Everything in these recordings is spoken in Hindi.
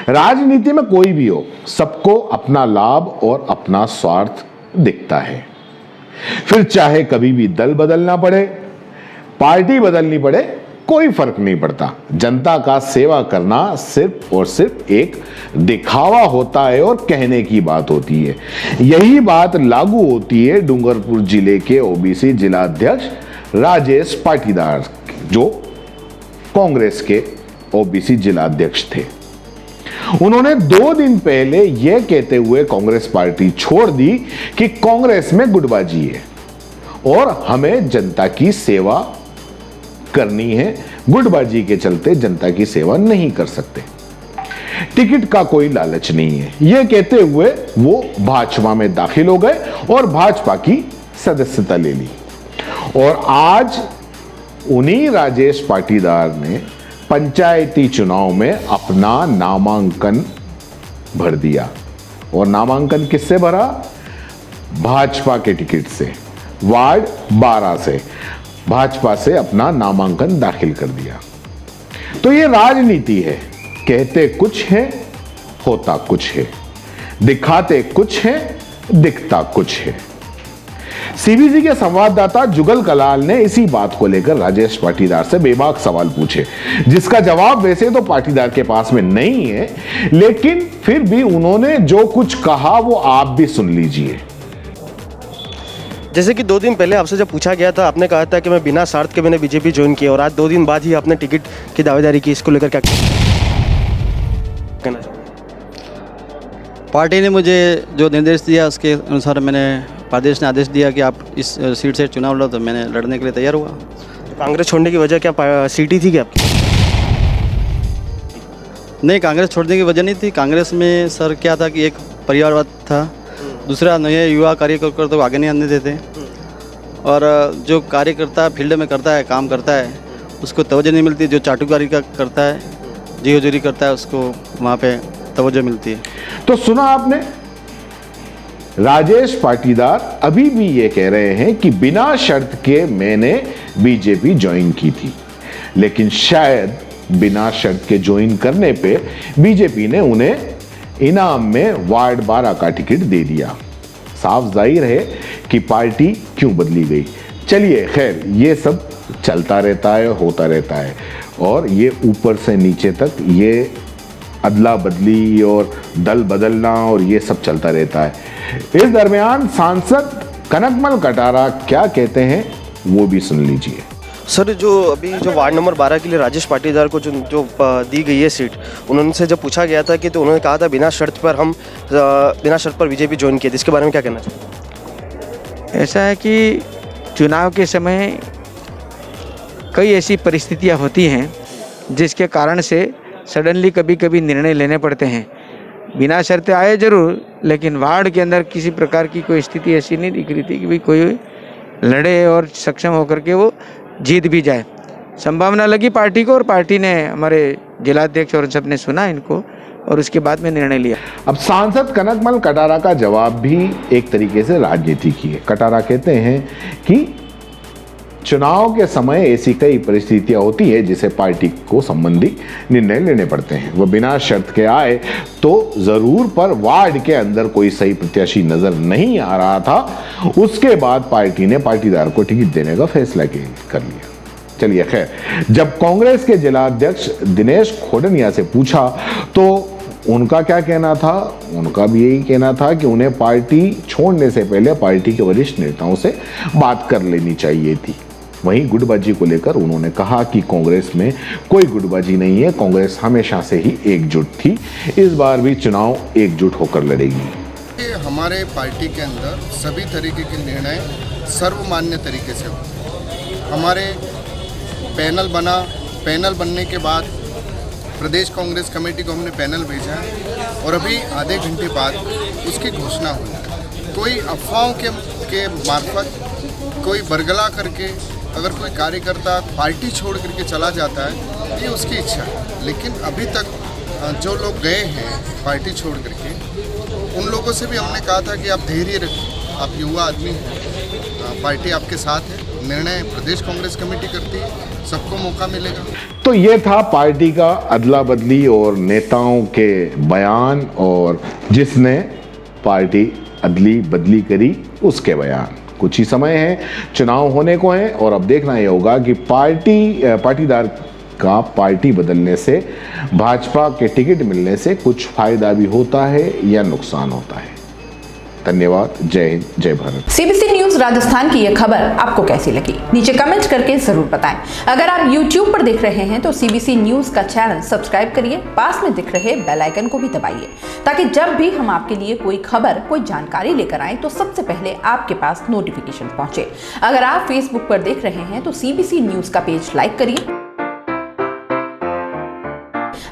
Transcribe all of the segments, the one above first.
राजनीति में कोई भी हो, सबको अपना लाभ और अपना स्वार्थ दिखता है। फिर चाहे कभी भी दल बदलना पड़े, पार्टी बदलनी पड़े, कोई फर्क नहीं पड़ता। जनता का सेवा करना सिर्फ और सिर्फ एक दिखावा होता है और कहने की बात होती है। यही बात लागू होती है डूंगरपुर जिले के ओबीसी जिलाध्यक्ष राजेश पाटीदार, जो कांग्रेस के ओबीसी जिलाध्यक्ष थे। उन्होंने 2 दिन पहले यह कहते हुए कांग्रेस पार्टी छोड़ दी कि कांग्रेस में गुटबाजी है और हमें जनता की सेवा करनी है, गुटबाजी के चलते जनता की सेवा नहीं कर सकते, टिकट का कोई लालच नहीं है। यह कहते हुए वो भाजपा में दाखिल हो गए और भाजपा की सदस्यता ले ली। और आज उन्हीं राजेश पाटीदार ने पंचायती चुनाव में अपना नामांकन भर दिया। और नामांकन किससे भरा? भाजपा के टिकट से, वार्ड 12 से भाजपा से अपना नामांकन दाखिल कर दिया। तो ये राजनीति है, कहते कुछ है, होता कुछ है, दिखाते कुछ है, दिखता कुछ है। सीबीसी के संवाददाता जुगल कलाल ने इसी बात को लेकर राजेश पाटीदार से बेबाक सवाल पूछे, जिसका जवाब वैसे तो पाटीदार के पास में नहीं है, लेकिन फिर भी उन्होंने जो कुछ कहा वो आप भी सुन लीजिए। जैसे कि 2 दिन पहले आपसे जब पूछा गया था, आपने कहा था कि मैं बिना शर्त के मैंने बीजेपी ज्वाइन किया, और आज 2 दिन बाद ही आपने टिकट की दावेदारी की। इसको लेकर क्या कहना? पार्टी ने मुझे जो निर्देश दिया उसके अनुसार मैंने, प्रदेश ने आदेश दिया कि आप इस सीट से चुनाव लड़ो, तो मैंने लड़ने के लिए तैयार हुआ। कांग्रेस छोड़ने की वजह क्या सीट ही थी क्या आपकी? नहीं, कांग्रेस छोड़ने की वजह नहीं थी। कांग्रेस में सर क्या था कि एक परिवारवाद था, दूसरा नए युवा कार्यकर्ता को आगे नहीं आने देते, और जो कार्यकर्ता फील्ड में करता है, काम करता है, उसको तवज्जो नहीं मिलती। जो चाटुकारी का करता है, जी हजूरी करता है, उसको वहाँ पे तवज्जो मिलती है। तो सुना आपने, राजेश पाटीदार अभी भी ये कह रहे हैं कि बिना शर्त के मैंने बीजेपी ज्वाइन की थी, लेकिन शायद बिना शर्त के ज्वाइन करने पे बीजेपी ने उन्हें इनाम में वार्ड 12 का टिकट दे दिया। साफ जाहिर है कि पार्टी क्यों बदली गई। चलिए खैर, ये सब चलता रहता है, होता रहता है, और ये ऊपर से नीचे तक ये अदला बदली और दल बदलना और ये सब चलता रहता है। इस दरमियान सांसद कनकमल कटारा क्या कहते हैं वो भी सुन लीजिए। सर, जो अभी जो वार्ड नंबर 12 के लिए राजेश पाटीदार को जो दी गई है सीट, उन्होंने जब पूछा गया था कि, तो उन्होंने कहा था बिना शर्त पर बीजेपी ज्वाइन किया। इसके बारे में क्या कहना चाहिए? ऐसा है कि चुनाव के समय कई ऐसी परिस्थितियां होती हैं जिसके कारण से सडनली कभी कभी निर्णय लेने पड़ते हैं। बिना शर्त आए जरूर, लेकिन वार्ड के अंदर किसी प्रकार की कोई स्थिति ऐसी नहीं दिख रही थी कि भाई कोई लड़े और सक्षम होकर के वो जीत भी जाए। संभावना लगी पार्टी को, और पार्टी ने, हमारे जिलाध्यक्ष और सबने सुना इनको, और उसके बाद में निर्णय लिया। अब सांसद कनकमल कटारा का जवाब भी एक तरीके से राजनीति की है। कटारा कहते हैं कि चुनाव के समय ऐसी कई परिस्थितियां होती है जिसे पार्टी को संबंधी निर्णय लेने पड़ते हैं। वह बिना शर्त के आए तो जरूर, पर वार्ड के अंदर कोई सही प्रत्याशी नजर नहीं आ रहा था। उसके बाद पार्टी ने पाटीदार को टिकट देने का फैसला कर लिया। चलिए खैर, जब कांग्रेस के जिलाध्यक्ष दिनेश खोडनिया से पूछा तो उनका क्या कहना था? उनका भी यही कहना था कि उन्हें पार्टी छोड़ने से पहले पार्टी के वरिष्ठ नेताओं से बात कर लेनी चाहिए थी। वहीं गुटबाजी को लेकर उन्होंने कहा कि कांग्रेस में कोई गुटबाजी नहीं है, कांग्रेस हमेशा से ही एकजुट थी, इस बार भी चुनाव एकजुट होकर लड़ेगी। हमारे पार्टी के अंदर सभी तरीके के निर्णय सर्वमान्य तरीके से हो। हमारे पैनल बना, पैनल बनने के बाद प्रदेश कांग्रेस कमेटी को हमने पैनल भेजा है, और अभी आधे घंटे बाद उसकी घोषणा हुई। कोई अफवाहों के मार्फत कोई बरगला करके अगर कोई कार्यकर्ता पार्टी छोड़ करके चला जाता है, ये उसकी इच्छा है, लेकिन अभी तक जो लोग गए हैं पार्टी छोड़ करके, उन लोगों से भी हमने कहा था कि आप धैर्य रखिए, आप युवा आदमी हैं, पार्टी आपके साथ है। निर्णय प्रदेश कांग्रेस कमेटी करती है, सबको मौका मिलेगा। तो ये था पार्टी का अदला बदली और नेताओं के बयान, और जिसने पार्टी अदली बदली करी उसके बयान। कुछ ही समय है, चुनाव होने को है, और अब देखना यह होगा कि पाटीदार का पार्टी बदलने से, भाजपा के टिकट मिलने से कुछ फायदा भी होता है या नुकसान होता है। धन्यवाद। जय हिंद, जय भारत। सीबीसी न्यूज राजस्थान की यह खबर आपको कैसी लगी, नीचे कमेंट करके जरूर बताएं। अगर आप YouTube पर देख रहे हैं तो सीबीसी न्यूज का चैनल सब्सक्राइब करिए, पास में दिख रहे बेल आइकन को भी दबाइए, ताकि जब भी हम आपके लिए कोई खबर, कोई जानकारी लेकर आए तो सबसे पहले आपके पास नोटिफिकेशन पहुंचे। अगर आप फेसबुक पर देख रहे हैं तो सीबीसी न्यूज का पेज लाइक करिए।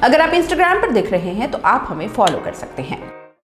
अगर आप इंस्टाग्राम पर देख रहे हैं तो आप हमें फॉलो कर सकते हैं।